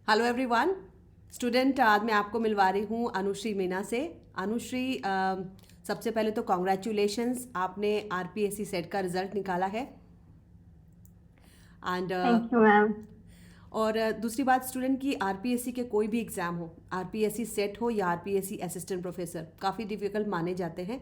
Hello everyone. Student, आज मैं आपको मिलवा रही हूँ अनुश्री मीना से। अनुश्री, सबसे पहले तो कॉन्ग्रेचुलेशंस, आपने आरपीएससी सेट का रिजल्ट निकाला है। And thank you ma'am. और दूसरी बात स्टूडेंट की, आरपीएससी के कोई भी एग्ज़ाम हो, आरपीएससी सेट हो या आरपीएससी असिस्टेंट प्रोफेसर, काफ़ी डिफ़िकल्ट माने जाते हैं।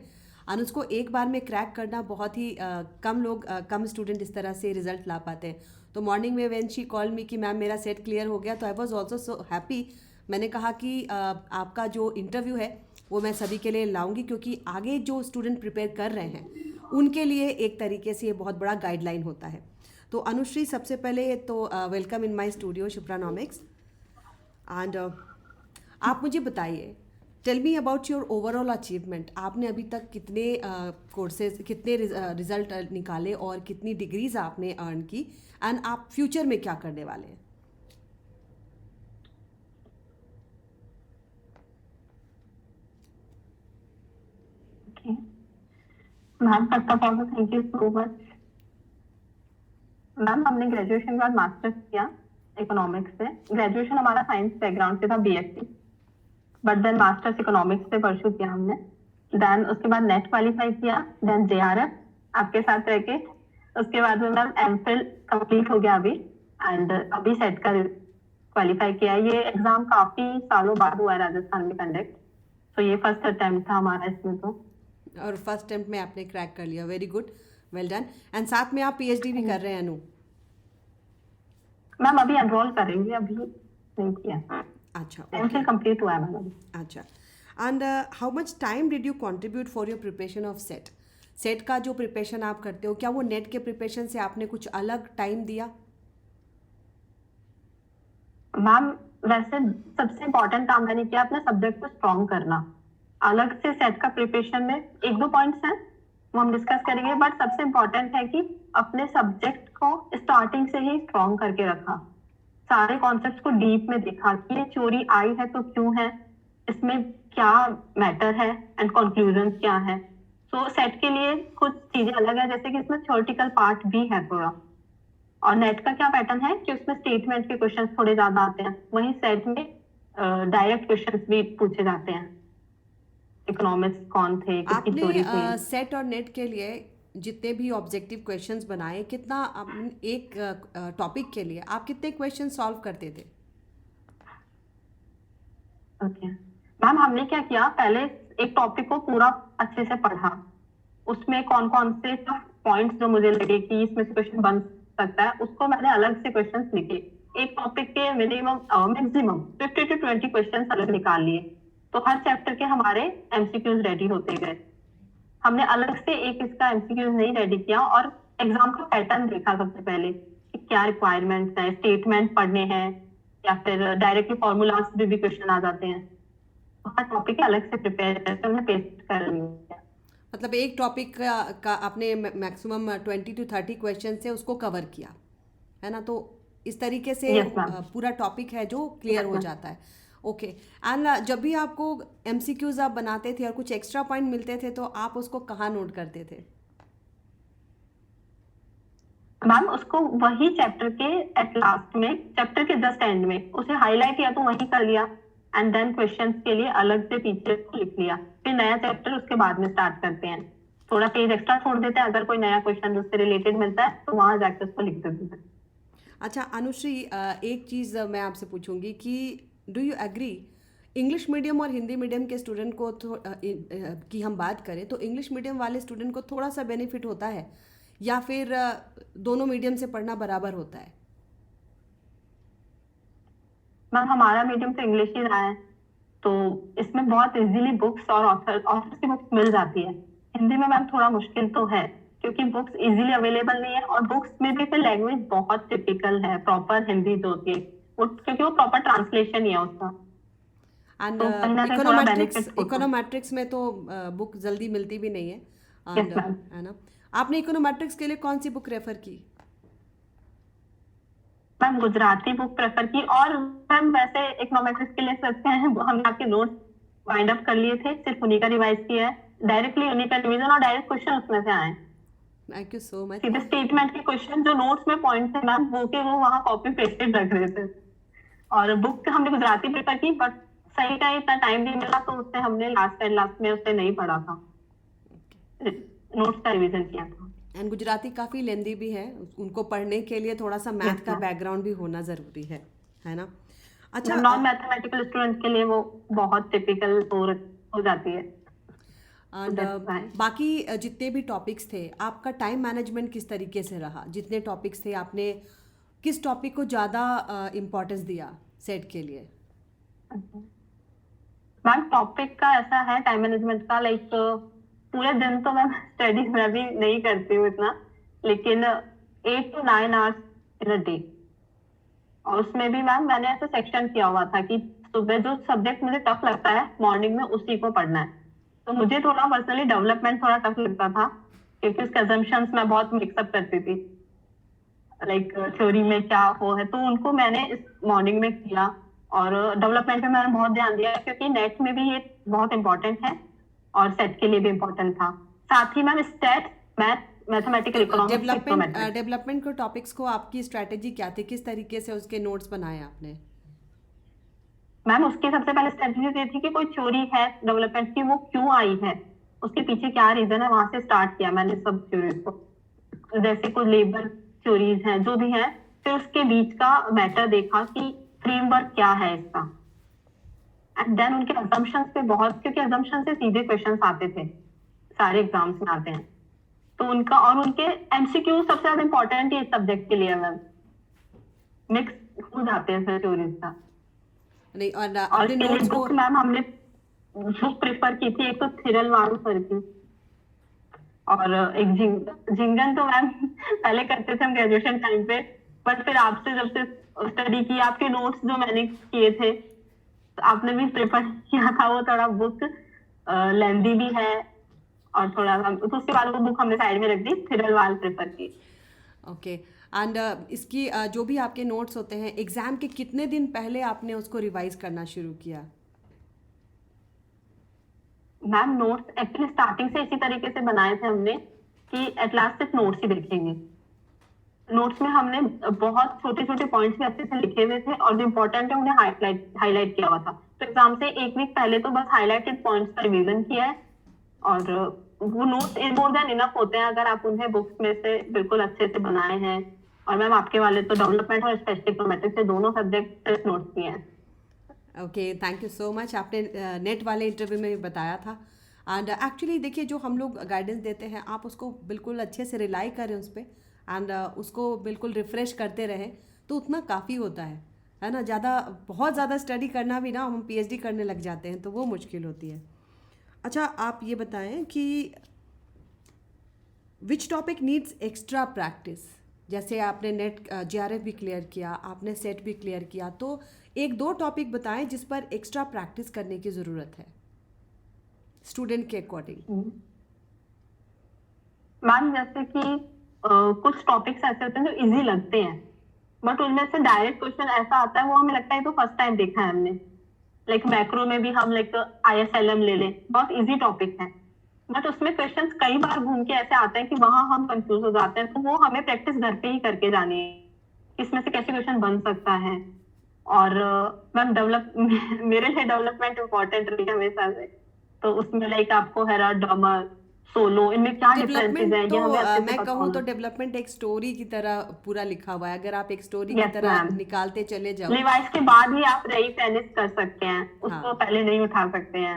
और उसको एक बार में क्रैक करना बहुत ही कम स्टूडेंट इस तरह से रिजल्ट ला पाते हैं। तो मॉर्निंग में व्हेन शी कॉल मी कि मैम मेरा सेट क्लियर हो गया, तो I was also so happy. मैंने कहा कि आपका जो इंटरव्यू है वो मैं सभी के लिए लाऊंगी, क्योंकि आगे जो स्टूडेंट प्रिपेयर कर रहे हैं उनके लिए एक तरीके से ये बहुत बड़ा गाइडलाइन होता है। तो अनुश्री, सबसे पहले तो welcome in my studio Shipranomics. And आप मुझे बताइए, tell me about your overall achievement. आपने अभी तक कितने कोर्सेज, कितने रिजल्ट निकाले और कितनी डिग्रीज आपने अर्न की, एंड आप फ्यूचर में क्या करने वाले हैं? Okay ma'am, first of all thank you so much. Ma'am, हमने ग्रेजुएशन के बाद मास्टर्स किया इकोनॉमिक्स से। ग्रेजुएशन हमारा साइंस बैकग्राउंड से था, BSc, but then masters economics से परस्यू किया हमने। देन उसके बाद नेट क्वालिफाई किया, देन जेआरएफ आपके साथ रह के। उसके बाद में मैम एमफिल कंप्लीट हो गया अभी, एंड अभी सेट का क्वालिफाई किया। ये एग्जाम काफी सालों बाद हुआ है राजस्थान में कंडक्ट, तो ये फर्स्ट अटेम्प्ट था हमारा इसमें। तो और फर्स्ट अटेम्प्ट में आपने क्रैक कर लिया, very good, well done. And साथ में आप पीएचडी भी कर रहे हैं अनु? मैम अभी एनरोल करेंगे, अभी नहीं किया। अच्छा, एमफिल ओके। कंप्लीट हुआ है मैम अभी। अच्छा। And how much time did you contribute for your preparation of set? Set का जो प्रिपरेशन आप करते हो, क्या वो नेट के प्रिपरेशन से आपने कुछ अलग टाइम दिया? मैम वैसे सबसे इम्पोर्टेंट काम मैंने किया अपने सब्जेक्ट को स्ट्रॉन्ग करना। अलग से सेट का प्रिपरेशन में एक दो पॉइंट्स हैं, वो हम डिस्कस करेंगे, बट सबसे इम्पोर्टेंट है कि अपने सब्जेक्ट को स्टार्टिंग से ही स्ट्रॉन्ग करके रखा। सारे कॉन्सेप्ट्स को डीप में देखा कि ये चोरी आई है तो क्यों है, इसमें क्या मैटर है, एंड कंक्लूजन क्या है। सो सेट के लिए कुछ चीजें अलग है, जैसे कि इसमें थ्योरेटिकल पार्ट भी है थोड़ा। और नेट का क्या पैटर्न है कि उसमें स्टेटमेंट के क्वेश्चंस थोड़े ज्यादा आते हैं, वहीं सेट में डायरेक्ट क्वेश्चंस भी पूछे जाते हैं। इकोनॉमिक्स कौन थे, किसकी आपने चोरी थी। सेट और नेट के लिए जितने भी ऑब्जेक्टिव क्वेश्चंस बनाए, कितना एक टॉपिक के लिए आप कितने क्वेश्चन सॉल्व करते थे? ओके मैम, हमने क्या किया, पहले एक टॉपिक को पूरा अच्छे से पढ़ा। उसमें कौन कौन से पॉइंट्स जो मुझे लगे कि इसमें से क्वेश्चन बन सकता है, उसको मैंने अलग से क्वेश्चंस लिखे। एक टॉपिक के मिनिमम मैक्सिमम 50 to 20 क्वेश्चंस अलग निकाल लिए, तो हर चैप्टर के हमारे एमसीक्यूज रेडी होते गए। हमने अलग से एक इसका एमसीक्यूज नहीं रेडी किया, और एग्जाम का पैटर्न देखा सबसे पहले कि क्या रिक्वायरमेंट्स है, स्टेटमेंट पढ़ने हैं या फिर डायरेक्टली फॉर्मूलाज भी क्वेश्चन आ जाते हैं। तो हर टॉपिक के अलग से प्रिपेयर करके हमने पेस्ट कर लिया। मतलब एक टॉपिक का आपने मैक्सिमम 20 to 30 क्वेश्चन से उसको कवर किया, है ना? तो इस तरीके से यस मैम। पूरा टॉपिक है जो क्लियर यस हो मैम। जाता है। ओके। एंड जब भी आपको एमसीक्यूज आप बनाते थे और कुछ एक्स्ट्रा पॉइंट मिलते थे, तो आप उसको कहाँ नोट करते थे? मैम उसको वही चैप्टर के एट लास्ट में, चैप्टर के जस्ट एंड में उसे हाईलाइट या तो वही कर लिया, एंड देन क्वेश्चंस के लिए अलग से पीछे को लिख लिया। फिर नया चैप्टर उसके बाद में स्टार्ट करते हैं, थोड़ा पेज एक्स्ट्रा छोड़ देते हैं, अगर कोई नया क्वेश्चन उससे रिलेटेड मिलता है तो वहां जाकर उसको लिख देते हैं। अच्छा अनुश्री, एक चीज़ मैं आपसे पूछूंगी कि do you agree, English medium और हिंदी मीडियम के स्टूडेंट को की हम बात करें तो इंग्लिश मीडियम वाले स्टूडेंट को थोड़ा सा बेनिफिट होता है, या फिर दोनों मीडियम से पढ़ना बराबर होता है? मैम हमारा मीडियम तो इंग्लिश ही रहा है, तो इसमें बहुत इजीली बुक्स और ऑथर्स की बुक्स मिल जाती है। हिंदी में मैम थोड़ा मुश्किल तो है, क्योंकि बुक्स इजीली अवेलेबल नहीं है, और बुक्स में भी फिर लैंग्वेज बहुत टिपिकल है, प्रॉपर हिंदी जो होती है वो, क्योंकि वो प्रॉपर ट्रांसलेशन ही है उसका। एंड तो कहीं ना कहीं थोड़ा इकोनोमेट्रिक्स बेनिफिट होता है। इकोनोमेट्रिक्स में तो बुक जल्दी मिलती भी नहीं है। Yes and ma'am. है ना? आपने इकोनोमेट्रिक्स के लिए कौन सी बुक रेफर की? मैम गुजराती बुक प्रेफर की, और मैम वैसे इकोनॉमेट्रिक्स के लिए सकते हैं, हमने आपके नोट्स वाइंड अप कर लिए थे, सिर्फ उन्हीं का रिवाइज किया है, डायरेक्टली उन्हीं का रिवीजन, और डायरेक्ट क्वेश्चन उसमें से आए। Thank you so much. सीधे स्टेटमेंट के क्वेश्चन जो नोट्स में पॉइंट थे मैम, वो के वो वहां कॉपी पेस्टेड रख रहे थे। और बुक हमने गुजराती प्रेफर की, बट सही का इतना टाइम नहीं मिला तो उससे हमने लास्ट में उससे नहीं पढ़ा था, नोट्स का रिवीजन किया था। एंड गुजराती काफ़ी लेंदी भी है, उनको पढ़ने के लिए थोड़ा सा मैथ Yes, का ma'am. बैकग्राउंड भी होना ज़रूरी है ना? अच्छा, नॉन मैथमेटिकल स्टूडेंट के लिए वो बहुत टिपिकल हो जाती है। And That's why. बाकी जितने भी टॉपिक्स थे, आपका टाइम मैनेजमेंट किस तरीके से रहा? जितने टॉपिक्स थे, आपने किस टॉपिक को ज़्यादा इम्पोर्टेंस दिया सेट के लिए? मैम टॉपिक का ऐसा है टाइम मैनेजमेंट का, लाइक पूरे दिन तो मैम स्टडी मैं भी नहीं करती हूँ इतना, लेकिन 8 to 9 hours in a day. और उसमें भी मैम मैंने ऐसे सेक्शन किया हुआ था कि सुबह जो सब्जेक्ट मुझे टफ लगता है मॉर्निंग में उसी को पढ़ना है। तो मुझे थोड़ा पर्सनली डेवलपमेंट थोड़ा टफ लगता था, क्योंकि उसके assumptions मैं बहुत मिक्सअप करती थी, लाइक थ्योरी में क्या वो है, तो उनको मैंने इस मॉर्निंग में किया। और डेवलपमेंट में मैंने बहुत ध्यान दिया, क्योंकि नेट में भी ये बहुत इंपॉर्टेंट है और सेट के लिए भी इम्पोर्टेंट था। साथ ही ma'am stat, math, mathematical, economics, econometrics. Development को टॉपिक्स को आपकी स्ट्रैटेजी क्या थी? किस तरीके से उसके नोट्स बनाए आपने? मैम उसकी सबसे पहले स्ट्रेटजी ये थी कि कोई थ्योरी है डेवलपमेंट की, वो क्यों आई है, उसके पीछे क्या रीजन है, वहां से स्टार्ट किया मैंने सब थ्योरीज को। जैसे कोई लेबर थ्योरीज हैं जो भी है, फिर उसके बीच का मैटर देखा कि फ्रेमवर्क क्या है इसका, एंड देन उनके असम्पशंस पे बहुत, क्योंकि असम्पशन से सीधे क्वेश्चंस आते थे, सारे एग्जाम्स में आते हैं, तो उनका और उनके एमसीक्यू सबसे ज्यादा इंपॉर्टेंट है इस सब्जेक्ट के लिए मैम, मिक्स हो जाते हैं थ्योरीज का। नहीं, और और अपने इसके लिए नोट्स को बुक मैम हमने बुक प्रेफर की थी, एक तो थिरलवाल सर की, और एक जिंगन तो मैम पहले करते थे हम ग्रेजुएशन टाइम पे, बट फिर आपसे जब से स्टडी की, आपके नोट्स जो मैंने किए थे, तो आपने भी प्रेफर किया था, वो थोड़ा बुक लेंदी भी है, और थोड़ा तो उसके बाद वो बुक हमने साइड में रख दी, थिरलवाल प्रेफर की। ओके। एंड इसकी जो भी आपके नोट्स होते हैं, एग्जाम के कितने दिन पहले आपने उसको रिवाइज करना शुरू किया? मैम नोट्स एक्चुअली स्टार्टिंग से इसी तरीके से बनाए थे हमने कि एट लास्ट सिर्फ नोट्स ही देखेंगे। नोट्स में हमने बहुत छोटे छोटे पॉइंट्स भी अच्छे से लिखे हुए थे, और जो इम्पोर्टेंट है उन्हें हाईलाइट किया हुआ था। तो एग्जाम से एक वीक पहले तो बस हाईलाइटेड पॉइंट्स का रिवीजन किया है, और वो नोट्स मोर देन इनफ होते हैं अगर आप उन्हें बुक्स में से बिल्कुल अच्छे से बनाए हैं। और मैम आपके वाले तो डेवलपमेंट और स्पेशल इकोनॉमेट्रिक्स से दोनों सब्जेक्ट सिर्फ नोट्स किए हैं। Okay, thank you so much. आपने नेट वाले इंटरव्यू में भी बताया था, एंड एक्चुअली देखिए, जो हम लोग गाइडेंस देते हैं, आप उसको बिल्कुल अच्छे से रिलाई करें उस पर, एंड उसको बिल्कुल रिफ़्रेश करते रहें, तो उतना काफ़ी होता है ना? बहुत ज़्यादा स्टडी करना भी ना, हम पीएचडी करने लग जाते हैं तो वो मुश्किल होती है। अच्छा, आप ये बताएं कि which topic needs extra practice? जैसे आपने नेट जीआरएफ भी क्लियर किया, आपने सेट भी क्लियर किया, तो एक दो टॉपिक बताएं जिस पर एक्स्ट्रा प्रैक्टिस करने की ज़रूरत है स्टूडेंट के अकॉर्डिंग। मैम जैसे कि कुछ टॉपिक्स ऐसे होते हैं जो इजी लगते हैं, बट उनमें से डायरेक्ट क्वेश्चन ऐसा आता है, वो हमें लगता है तो फर्स्ट टाइम देखा है हमने। लाइक मैक्रो में भी हम लाइक ISLM ले लें, बहुत इजी टॉपिक है, बट उसमें क्वेश्चंस कई बार घूम के ऐसे आते हैं कि वहां हम कंफ्यूज हो जाते हैं। तो वो हमें प्रैक्टिस घर पे ही करके जानी है, इसमें से कैसे क्वेश्चन बन सकता है। और मैम मेरे लिए डेवलपमेंट इम्पोर्टेंट रही है हमेशा से, तो उसमें लाइक आपको हेराडोमर, सोलो, इनमें क्या डिफरेंसेस डेवलपमेंट हैं तो ये हमें अच्छे से मैं पता कहूँ तो होना। डेवलपमेंट एक स्टोरी की तरह पूरा लिखा हुआ है, अगर आप एक स्टोरी की यस तरह मैम, निकालते चले जाओ। रिवाइज के बाद ही आप रीफिनिश कर सकते हैं, उसको हाँ, पहले नहीं उठा सकते हैं।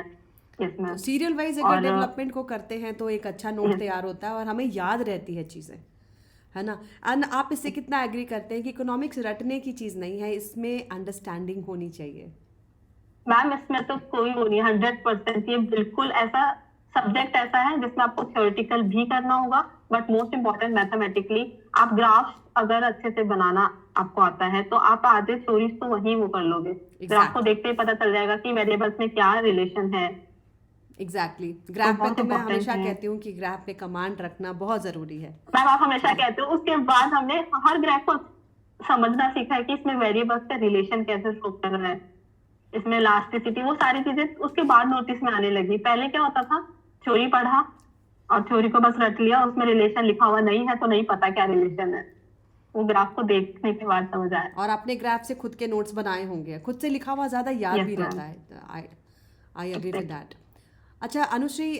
यस तो मैम। सीरियल वाइज अगर और डेवलपमेंट को करते हैं तो एक अच्छा नोट यस तैयार होता है और हमें याद रहती है चीज़ें, है ना? एंड आप इससे कितना एग्री करते हैं कि इकोनॉमिक्स रटने की चीज़ नहीं है, इसमें अंडरस्टैंडिंग होनी चाहिए? मैम इसमें तो कोई वो नहीं, 100% ये बिल्कुल ऐसा सब्जेक्ट ऐसा है जिसमें आपको थ्योरेटिकल भी करना होगा, बट मोस्ट इम्पोर्टेंट मैथमेटिकली। आप ग्राफ अगर अच्छे से बनाना आपको आता है तो आप आधे थ्योरीज तो वहीं वो कर लोगे, ग्राफ को एग्जैक्टली, देखते ही पता चल जाएगा कि वेरिएबल्स में क्या रिलेशन है। एग्जैक्टली। तो ग्राफ पे बहुत तो मैं इंपॉर्टेंट हमेशा है कहती हूँ कि ग्राफ पे कमांड रखना बहुत ज़रूरी है। मैम, आप हमेशा कहते हो। उसके बाद हमने हर ग्राफ को समझना सीखा है कि इसमें वेरिएबल्स का रिलेशन कैसे शो कर रहा है, इसमें इलास्टिसिटी, वो सारी चीजें उसके बाद नोटिस में आने लगी। पहले क्या होता था, थ्योरी पढ़ा और थ्योरी को बस रट लिया, उसमें रिलेशन लिखा हुआ नहीं है तो नहीं पता क्या रिलेशन है। वो ग्राफ को देखने के बाद समझ आया। और आपने ग्राफ से खुद के नोट्स बनाए होंगे, खुद से लिखा हुआ ज़्यादा याद यस भी मैम। रहता है। I agree with that. अच्छा अनुश्री,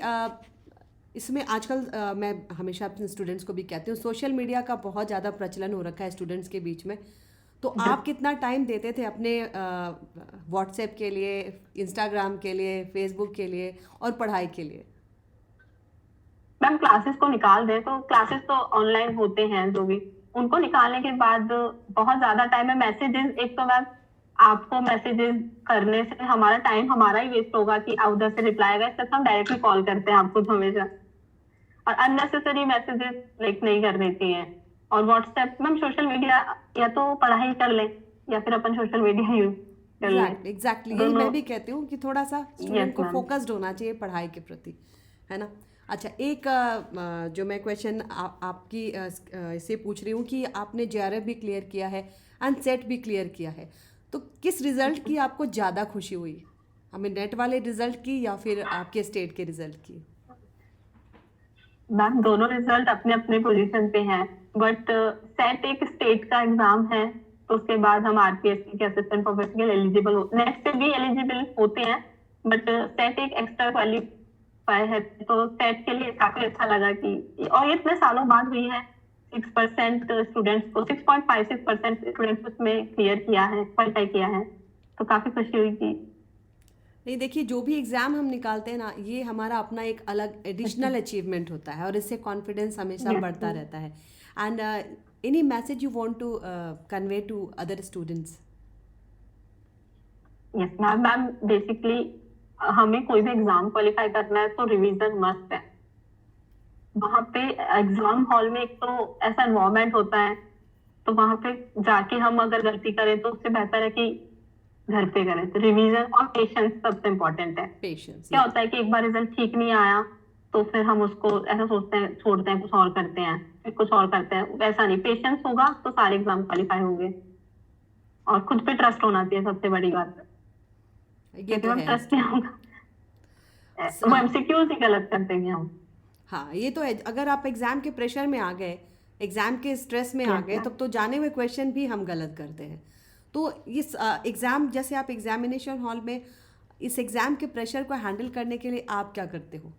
इसमें आजकल मैं हमेशा अपने स्टूडेंट्स को भी कहती हूँ, सोशल मीडिया का बहुत ज़्यादा प्रचलन हो रखा है स्टूडेंट्स के बीच में। तो आप कितना टाइम देते थे अपने व्हाट्सएप के लिए, इंस्टाग्राम के लिए, फेसबुक के लिए और पढ़ाई के लिए? मैम क्लासेस को निकाल दें तो क्लासेस तो ऑनलाइन होते हैं जो भी, उनको निकालने के बाद बहुत ज्यादा टाइम है मैसेजेस। एक तो मैम आपको मैसेजेस करने से हमारा टाइम हमारा ही वेस्ट होगा कि आप उधर से रिप्लाई आएगा, इससे अच्छा हम डायरेक्टली कॉल करते हैं आपको तो हमेशा। और अननेसेसरी मैसेजेस लाइक नहीं करने चाहिए। और व्हाट्सएप मैम सोशल मीडिया या तो पढ़ाई कर लें या फिर अपन सोशल मीडिया यूज कर लें, एग्जैक्टली, यही दोनों। मैं भी कहती हूँ कि थोड़ा सा स्टूडेंट यस को मैम। फोकस्ड होना चाहिए पढ़ाई के प्रति, है ना। अच्छा, एक जो मैं क्वेश्चन आपकी से पूछ रही हूँ कि आपने जेआरएफ भी क्लियर किया है एंड सेट भी क्लियर किया है, तो किस रिजल्ट की आपको ज़्यादा खुशी हुई? हमें नेट वाले रिजल्ट की या फिर आपके स्टेट के रिजल्ट की? मैम दोनों रिजल्ट अपने अपने पोजीशन पे हैं, बट सेट एक स्टेट का एग्जाम है, तो उसके बाद हम आरपीएससी के असिस्टेंट प्रोफेसर के एलिजिबल नेट से भी एलिजिबल होते हैं, बट सेट एक एक्स्ट्रा क्वालिफाई है। तो सेट के लिए काफी अच्छा लगा कि, और ये इतने सालों बाद हुई है। 6% स्टूडेंट्स को 6.56% स्टूडेंट्स उसमें क्लियर किया है, क्वालिफाई किया है, तो काफी खुशी हुई कि नहीं, देखिए जो भी एग्ज़ाम हम निकालते हैं ना, ये हमारा अपना एक अलग एडिशनल अचीवमेंट होता है और इससे कॉन्फिडेंस हमेशा Yes, बढ़ता ma'am. रहता है। And any message you want to convey to other students? Yes ma'am. Ma'am basically हमें कोई भी एग्जाम क्वालिफाई करना है तो रिवीजन मस्ट है। वहां पे एग्जाम हॉल में एक तो ऐसा एनवायरनमेंट होता है, तो वहां पे जाके हम अगर गलती करें तो उससे बेहतर है कि घर पे करें। तो रिवीजन और पेशेंस सबसे इम्पोर्टेंट है। पेशेंस, क्या या होता है कि एक बार रिजल्ट ठीक नहीं आया तो फिर हम उसको ऐसा सोचते हैं, छोड़ते हैं, कुछ और करते हैं, फिर कुछ और करते हैं। वैसा नहीं, पेशेंस होगा तो सारे एग्जाम क्वालिफाई होंगे। और खुद पे ट्रस्ट होना चाहिए, सबसे बड़ी बात है, ये क्योंकि तो हम है। ट्रस्ट नहीं होगा वो हाँ, एमसीक्यूज ही गलत कर देंगे हम। हाँ, ये तो है। अगर आप एग्ज़ाम के प्रेशर में आ गए, एग्ज़ाम के स्ट्रेस में आ यस गए, मैम। तब तो जाने हुए क्वेश्चन भी हम गलत करते हैं। तो इस एग्ज़ाम, जैसे आप एग्जामिनेशन हॉल में इस एग्ज़ाम के प्रेशर को हैंडल करने के लिए आप क्या करते हो?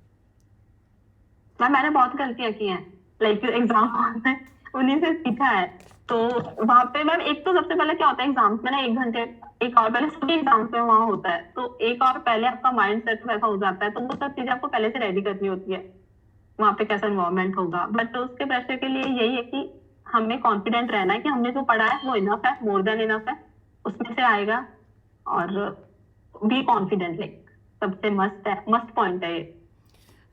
मैम मैंने बहुत गलतियां की हैं, लाइक एग्जाम हॉल में, उन्हीं से सीखा है। तो वहां पे मैम एक तो सबसे पहले क्या होता है एग्जाम्स में ना, 1 घंटे एक और पहले सभी एग्जाम्स में वहां होता है, तो एक और पहले आपका माइंड सेट वैसा हो जाता है, तो वो सब चीजें आपको पहले से रेडी करनी होती है। वहां पे कैसा इन्वायरमेंट होगा, बट उसके प्रेशर के लिए यही है कि हमें कॉन्फिडेंट रहना है कि हमने जो पढ़ा है वो इनफ है, मोर देन इनफ है, उसमें से आएगा। और बी कॉन्फिडेंट, लाइक सबसे मस्ट है, मस्ट पॉइंट है ये।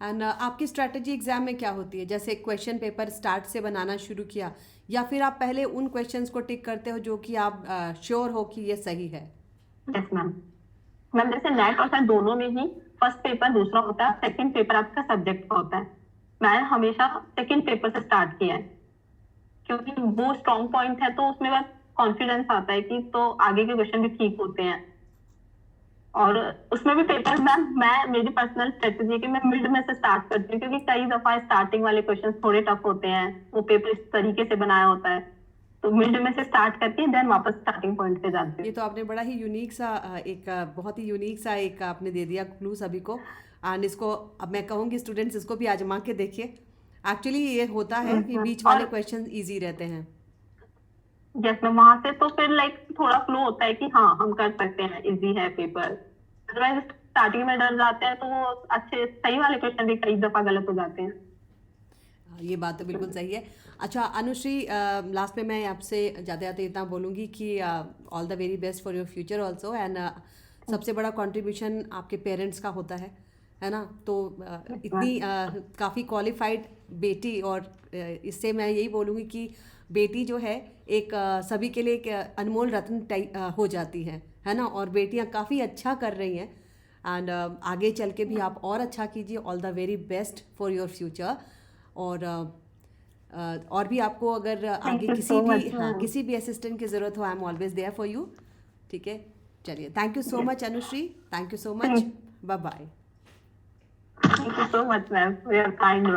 एंड आपकी स्ट्रैटेजी एग्जाम में क्या होती है? जैसे क्वेश्चन पेपर स्टार्ट से बनाना शुरू किया, या फिर आप पहले उन क्वेश्चंस को टिक करते हो जो कि आप श्योर हो कि ये सही है? Yes ma'am. मैम जैसे नेट और सेट दोनों में ही फर्स्ट पेपर दूसरा होता है, सेकंड पेपर आपका सब्जेक्ट का होता है। मैं हमेशा सेकंड पेपर से स्टार्ट किया है, क्योंकि वो स्ट्रॉन्ग पॉइंट है, तो उसमें बस कॉन्फिडेंस आता है कि तो आगे के क्वेश्चन भी ठीक होते हैं। और उसमें भी पेपर मैं मेरी पर्सनल स्ट्रेटेजी है कि मैं मिड में से स्टार्ट करती हूँ, क्योंकि कई दफा स्टार्टिंग वाले क्वेश्चन थोड़े टफ होते हैं, वो पेपर इस तरीके से बनाया होता है, तो मिड में से स्टार्ट करके देन वापस स्टार्टिंग पॉइंट पे जाती ये हूँ। तो आपने बड़ा ही यूनिक सा बहुत ही यूनिक सा एक आपने दे दिया क्लू सभी को। एंड इसको अब मैं कहूँगी स्टूडेंट्स इसको भी आजमा के देखिए। एक्चुअली ये होता है कि बीच वाले और क्वेश्चन इजी रहते हैं। यस मैम, वहां से तो फिर लाइक थोड़ा फ्लो होता है कि हाँ हम कर सकते हैं, इजी है पेपर। अदरवाइज स्टार्टिंग में डर जाते हैं तो वो अच्छे सही वाले क्वेश्चन भी कई दफा गलत हो जाते हैं। ये बात तो बिल्कुल सही है। अच्छा अनुश्री, लास्ट में मैं आपसे ज़्यादा ज़्यादा इतना बोलूँगी कि all the very best for your future also. And सबसे बड़ा कंट्रीब्यूशन आपके पेरेंट्स का होता है ना। तो इतनी काफ़ी क्वालिफाइड बेटी, और इससे मैं यही बोलूँगी कि बेटी जो है एक सभी के लिए एक अनमोल रत्न हो जाती है ना। और बेटियाँ काफ़ी अच्छा कर रही हैं। एंड आगे चल के भी आप और अच्छा कीजिए। All the very best for your future. और भी आपको अगर थैंक आगे यू किसी सो भी मच मैम। किसी भी असिस्टेंट की ज़रूरत हो, I am always there for you. ठीक है, चलिए, thank you so much Anushree, thank you so much, bye bye. Thank you so much ma'am for your kind word.